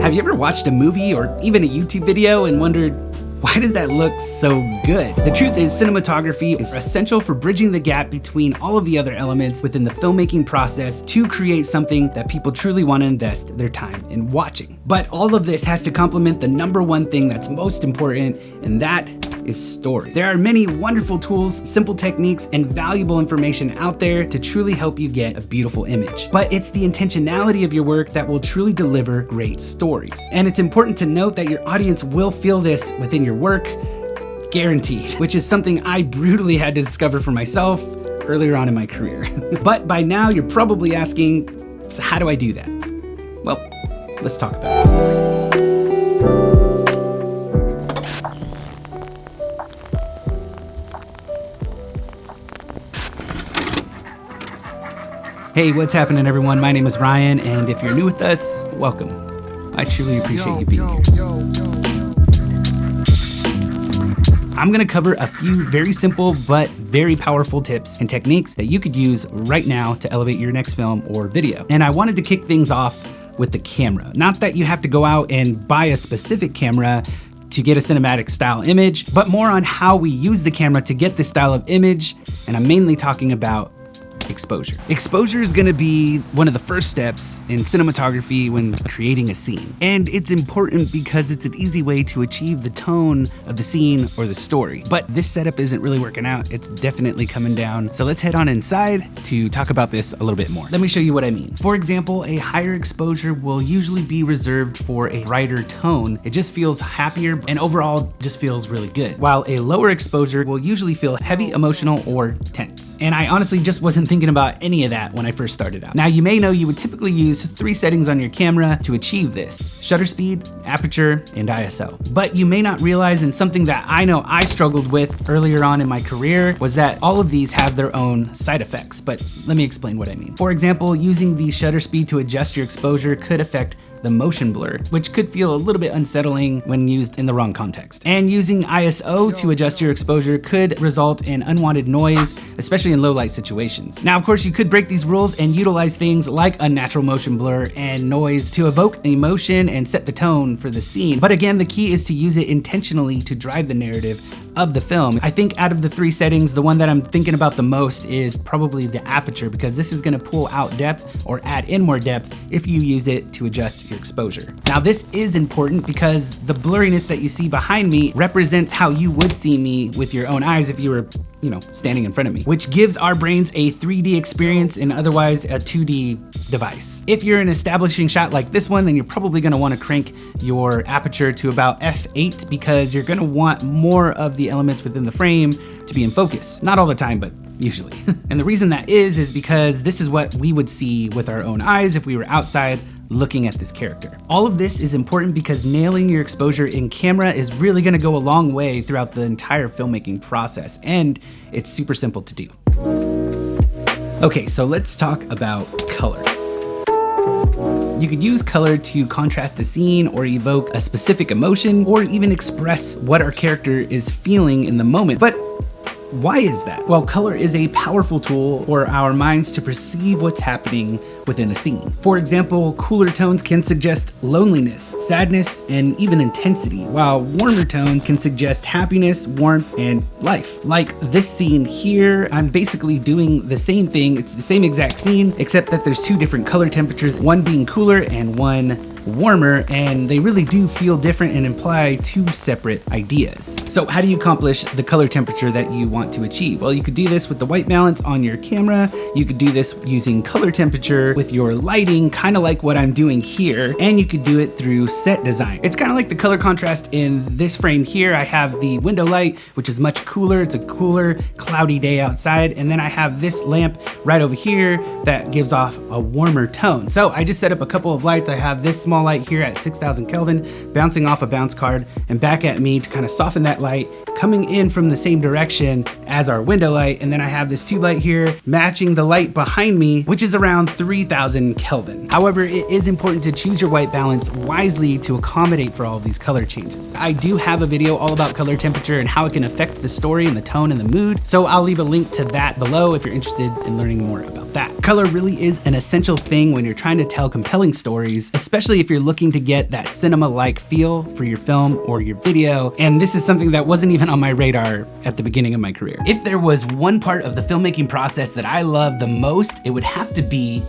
Have you ever watched a movie or even a YouTube video and wondered, why does that look so good? The truth is, cinematography is essential for bridging the gap between all of the other elements within the filmmaking process to create something that people truly want to invest their time in watching. But all of this has to complement the number one thing that's most important, and that is story. There are many wonderful tools, simple techniques, and valuable information out there to truly help you get a beautiful image. But it's the intentionality of your work that will truly deliver great stories. And it's important to note that your audience will feel this within your work, guaranteed, which is something I brutally had to discover for myself earlier on in my career. But by now you're probably asking, so how do I do that? Well, let's talk about it. Hey, what's happening everyone? My name is Ryan, and if you're new with us, welcome. I truly appreciate you being here. I'm gonna cover a few very simple but very powerful tips and techniques that you could use right now to elevate your next film or video. And I wanted to kick things off with the camera. Not that you have to go out and buy a specific camera to get a cinematic style image, but more on how we use the camera to get this style of image, and I'm mainly talking about exposure. Exposure is gonna be one of the first steps in cinematography when creating a scene. And it's important because it's an easy way to achieve the tone of the scene or the story. But this setup isn't really working out. It's definitely coming down. So let's head on inside to talk about this a little bit more. Let me show you what I mean. For example, a higher exposure will usually be reserved for a brighter tone. It just feels happier and overall just feels really good. While a lower exposure will usually feel heavy, emotional, or tense. And I honestly just wasn't thinking about any of that when I first started out. Now you may know you would typically use 3 settings on your camera to achieve this: shutter speed, aperture, and ISO. But you may not realize, and something that I know I struggled with earlier on in my career, was that all of these have their own side effects. But let me explain what I mean. For example, using the shutter speed to adjust your exposure could affect the motion blur, which could feel a little bit unsettling when used in the wrong context. And using ISO to adjust your exposure could result in unwanted noise, especially in low light situations. Now, of course, you could break these rules and utilize things like unnatural motion blur and noise to evoke emotion and set the tone for the scene. But again, the key is to use it intentionally to drive the narrative of the film. I think out of the 3 settings, the one that I'm thinking about the most is probably the aperture, because this is gonna pull out depth or add in more depth if you use it to adjust your exposure. Now this is important because the blurriness that you see behind me represents how you would see me with your own eyes if you were, standing in front of me, which gives our brains a 3D experience and otherwise a 2D device. If you're an establishing shot like this one, then you're probably gonna wanna crank your aperture to about f8 because you're gonna want more of the elements within the frame to be in focus. Not all the time, but usually. And the reason that is because this is what we would see with our own eyes if we were outside looking at this character. All of this is important because nailing your exposure in camera is really gonna go a long way throughout the entire filmmaking process, and it's super simple to do. Okay, so let's talk about color. You could use color to contrast a scene or evoke a specific emotion or even express what our character is feeling in the moment. But why is that? Well, color is a powerful tool for our minds to perceive what's happening within a scene. For example, cooler tones can suggest loneliness, sadness, and even intensity, while warmer tones can suggest happiness, warmth, and life. Like this scene here, I'm basically doing the same thing. It's the same exact scene, except that there's 2 different color temperatures, one being cooler and one warmer, and they really do feel different and imply 2 separate ideas. So how do you accomplish the color temperature that you want to achieve? Well, you could do this with the white balance on your camera. You could do this using color temperature with your lighting, kind of like what I'm doing here, and you could do it through set design. It's kind of like the color contrast in this frame here. I have the window light, which is much cooler. It's a cooler, cloudy day outside, and then I have this lamp right over here that gives off a warmer tone. So I just set up a couple of lights. I have this small light here at 6,000 Kelvin bouncing off a bounce card and back at me to kind of soften that light, coming in from the same direction as our window light, and then I have this tube light here matching the light behind me, which is around 3000 Kelvin. However, it is important to choose your white balance wisely to accommodate for all of these color changes. I do have a video all about color temperature and how it can affect the story and the tone and the mood, so I'll leave a link to that below if you're interested in learning more about that. Color really is an essential thing when you're trying to tell compelling stories, especially if you're looking to get that cinema-like feel for your film or your video, and this is something that wasn't even on my radar at the beginning of my career. If there was one part of the filmmaking process that I love the most, it would have to be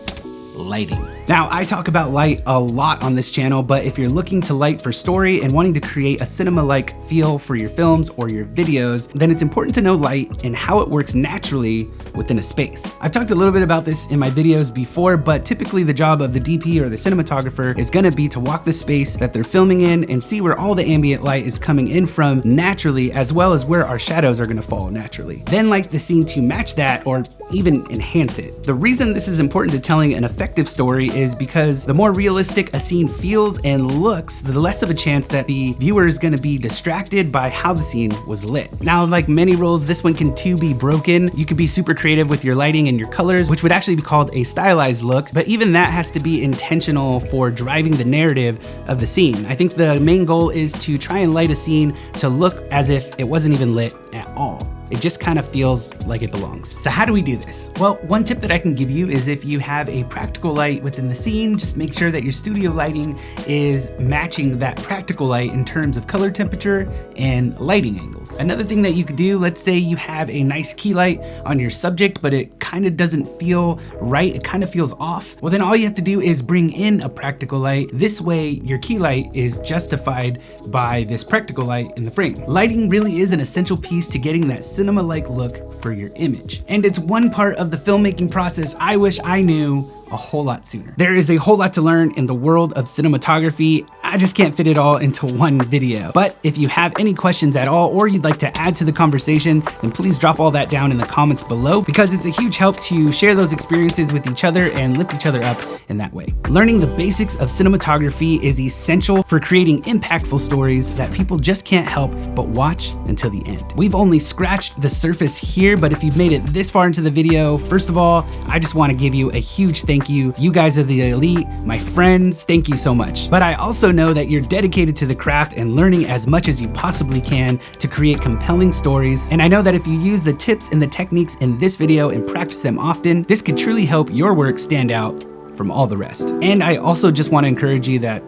lighting. Now, I talk about light a lot on this channel, but if you're looking to light for story and wanting to create a cinema-like feel for your films or your videos, then it's important to know light and how it works naturally within a space. I've talked a little bit about this in my videos before, but typically the job of the DP or the cinematographer is gonna be to walk the space that they're filming in and see where all the ambient light is coming in from naturally, as well as where our shadows are gonna fall naturally. Then light the scene to match that or even enhance it. The reason this is important to telling an effective story is because the more realistic a scene feels and looks, the less of a chance that the viewer is gonna be distracted by how the scene was lit. Now, like many rules, this one can too be broken. You could be super creative with your lighting and your colors, which would actually be called a stylized look, but even that has to be intentional for driving the narrative of the scene. I think the main goal is to try and light a scene to look as if it wasn't even lit at all. It just kind of feels like it belongs. So how do we do this? Well, one tip that I can give you is if you have a practical light within the scene, just make sure that your studio lighting is matching that practical light in terms of color temperature and lighting angles. Another thing that you could do, let's say you have a nice key light on your subject, but it kind of doesn't feel right, it kind of feels off. Well, then all you have to do is bring in a practical light. This way, your key light is justified by this practical light in the frame. Lighting really is an essential piece to getting that cinema-like look for your image. And it's one part of the filmmaking process I wish I knew a whole lot sooner. There is a whole lot to learn in the world of cinematography. I just can't fit it all into one video. But if you have any questions at all, or you'd like to add to the conversation, then please drop all that down in the comments below, because it's a huge help to share those experiences with each other and lift each other up in that way. Learning the basics of cinematography is essential for creating impactful stories that people just can't help but watch until the end. We've only scratched the surface here, but if you've made it this far into the video, first of all, I just want to give you a huge thank you. You guys are the elite, my friends. Thank you so much. But I also know that you're dedicated to the craft and learning as much as you possibly can to create compelling stories. And I know that if you use the tips and the techniques in this video and practice them often, this could truly help your work stand out from all the rest. And I also just want to encourage you that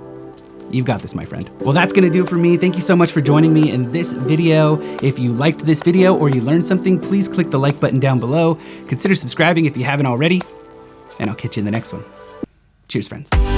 you've got this, my friend. Well, that's gonna do it for me. Thank you so much for joining me in this video. If you liked this video or you learned something, please click the like button down below. Consider subscribing if you haven't already, and I'll catch you in the next one. Cheers, friends.